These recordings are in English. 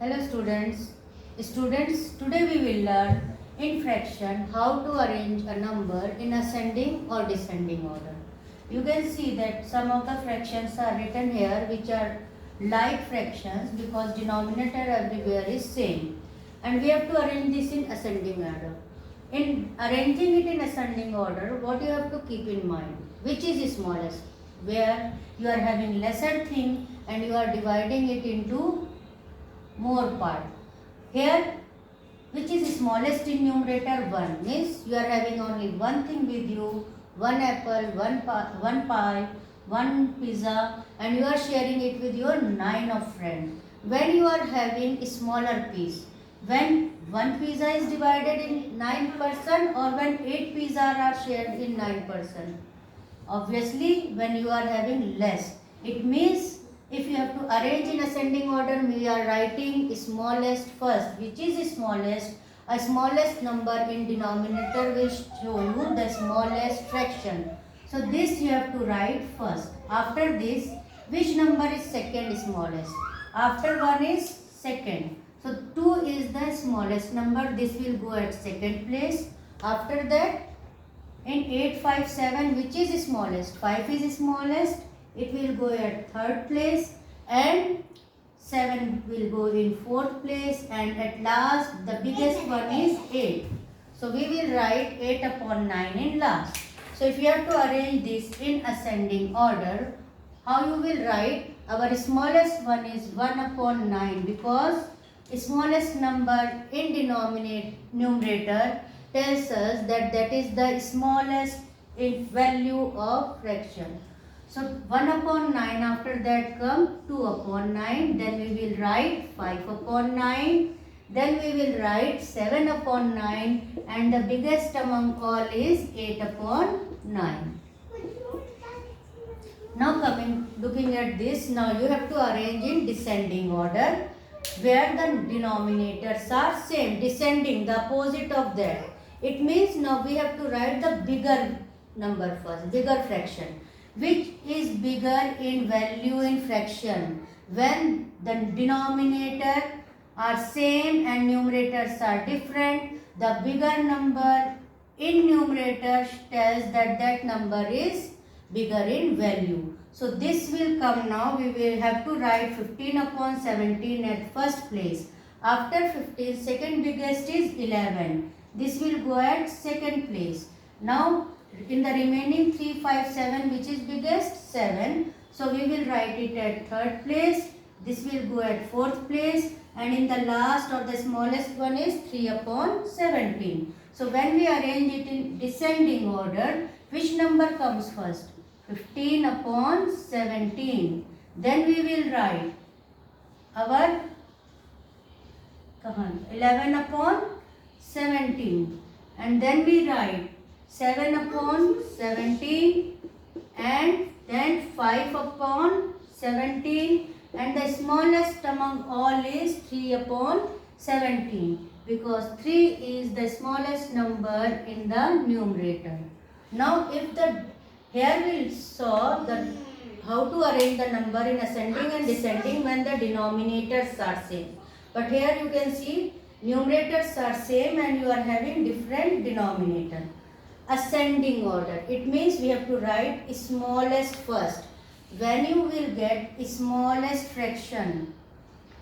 Hello students. Today we will learn in fraction how to arrange a number in ascending or descending order. You can see that some of the fractions are written here which are like fractions because denominator everywhere is same, and we have to arrange this in ascending order. In arranging it in ascending order, what you have to keep in mind, which is smallest, where you are having lesser thing and you are dividing it into more part. Here, which is smallest in numerator? 1 means you are having only one thing with you, one apple, one pie, one pizza, and you are sharing it with your 9 of friends. When you are having a smaller piece, when one pizza is divided in 9% or when 8 pizzas are shared in 9%. Obviously, when you are having less, it means if you have to arrange in ascending order, we are writing smallest first. Which is smallest? A smallest number in denominator will show you the smallest fraction. So this you have to write first. After this, which number is second smallest? After 1 is second. So 2 is the smallest number. This will go at second place. After that, in 8, 5, 7, which is smallest? 5 is smallest. It will go at third place, and 7 will go in fourth place, and at last the biggest one is 8. So we will write 8 upon 9 in last. So if you have to arrange this in ascending order, how you will write? Our smallest one is 1 upon 9 because smallest number in numerator tells us that that is the smallest in value of fraction. So 1 upon 9, after that come 2 upon 9, then we will write 5 upon 9, then we will write 7 upon 9, and the biggest among all is 8 upon 9. Now looking at this, now you have to arrange in descending order where the denominators are same, descending, the opposite of that. It means now we have to write the bigger number first, bigger fraction. Which is bigger in value in fraction? When the denominator are same and numerators are different, the bigger number in numerator tells that that number is bigger in value. So this will come now, we will have to write 15 upon 17 at first place. After 15, second biggest is 11. This will go at second place. Now in the remaining 3, 5, 7, which is biggest? 7. So we will write it at third place. This will go at fourth place. And in the last or the smallest one is 3 upon 17. So when we arrange it in descending order, which number comes first? 15 upon 17. Then we will write our 11 upon 17. And then we write 7 upon 17 and then 5 upon 17, and the smallest among all is 3 upon 17 because 3 is the smallest number in the numerator. Now here we saw how to arrange the number in ascending and descending when the denominators are same. But here you can see numerators are same and you are having different denominator. Ascending order, it means we have to write smallest first. When you will get smallest fraction,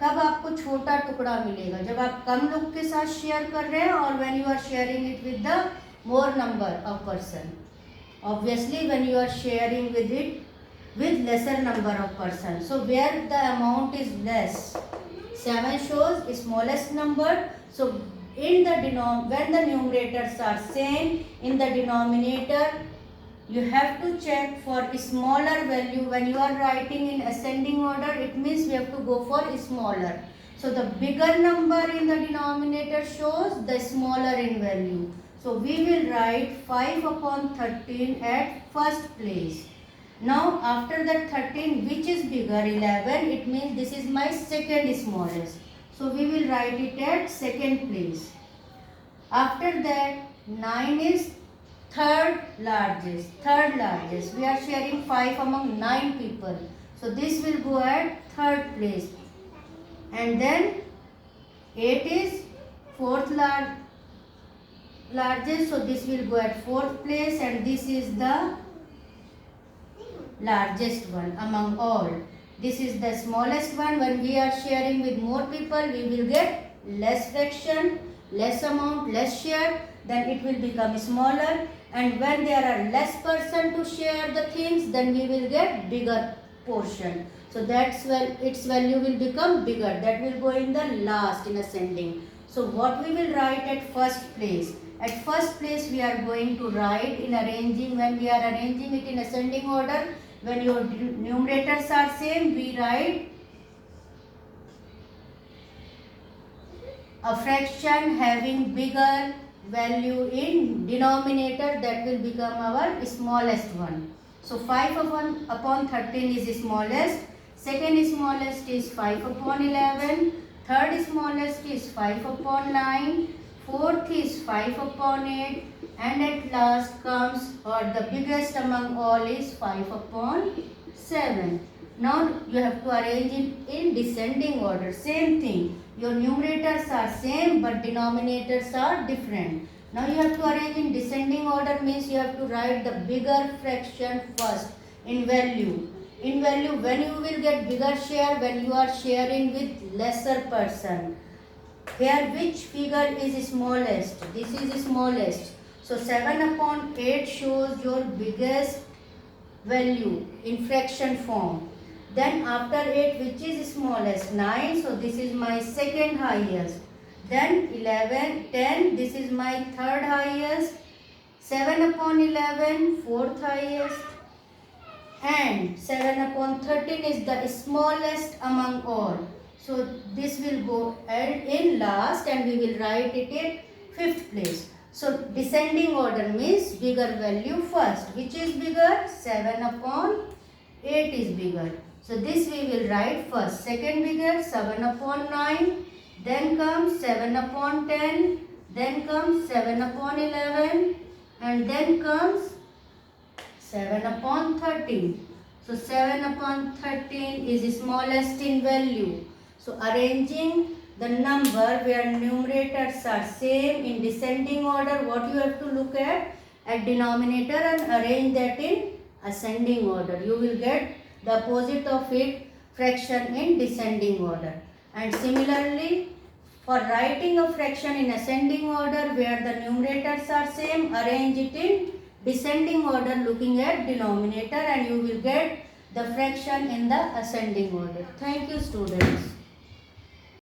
कब आपको छोटा टुकड़ा मिलेगा? जब आप कम लोग के साथ शेयर कर रहे हैं और when you are sharing it with the more number of person. Obviously when you are sharing with it with lesser number of person. So where the amount is less, 7 shows smallest number. So when the numerators are same, in the denominator you have to check for smaller value. When you are writing in ascending order, it means we have to go for smaller. So the bigger number in the denominator shows the smaller in value. So we will write 5 upon 13 at first place. Now after that 13, which is bigger? 11. It means this is my second smallest. So we will write it at second place. After that 9 is third largest. We are sharing 5 among 9 people. So this will go at third place. And then 8 is fourth largest, so this will go at fourth place, and this is the largest one among all. This is the smallest one. When we are sharing with more people, we will get less fraction, less amount, less share, then it will become smaller. And when there are less person to share the things, then we will get bigger portion. So that's when its value will become bigger. That will go in the last in ascending. So what we will write at first place? At first place we are going to write in arranging, when we are arranging it in ascending order, when your numerators are same, we write a fraction having bigger value in denominator, that will become our smallest one. So 5 upon 13 is smallest, second smallest is 5 upon 11, third smallest is 5 upon 9, fourth is 5 upon 8, and at last comes, or the biggest among all is 5 upon 7. Now you have to arrange it in descending order. Same thing. Your numerators are same but denominators are different. Now you have to arrange in descending order, means you have to write the bigger fraction first in value. In value, when you will get bigger share, when you are sharing with lesser person. Here which figure is smallest? This is smallest. So 7 upon 8 shows your biggest value in fraction form. Then after 8, which is smallest? 9. So this is my second highest. Then 11, 10. This is my third highest. 7 upon 11, fourth highest. And 7 upon 13 is the smallest among all. So this will go in last, and we will write it in fifth place. So descending order means bigger value first. Which is bigger? 7 upon 8 is bigger. So this we will write first. Second bigger, 7 upon 9. Then comes 7 upon 10. Then comes 7 upon 11. And then comes 7 upon 13. So 7 upon 13 is smallest in value. So arranging the number where numerators are same in descending order, what you have to look at denominator and arrange that in ascending order. You will get the opposite of it, fraction in descending order. And similarly, for writing a fraction in ascending order where the numerators are same, arrange it in descending order looking at denominator, and you will get the fraction in the ascending order. Thank you, students.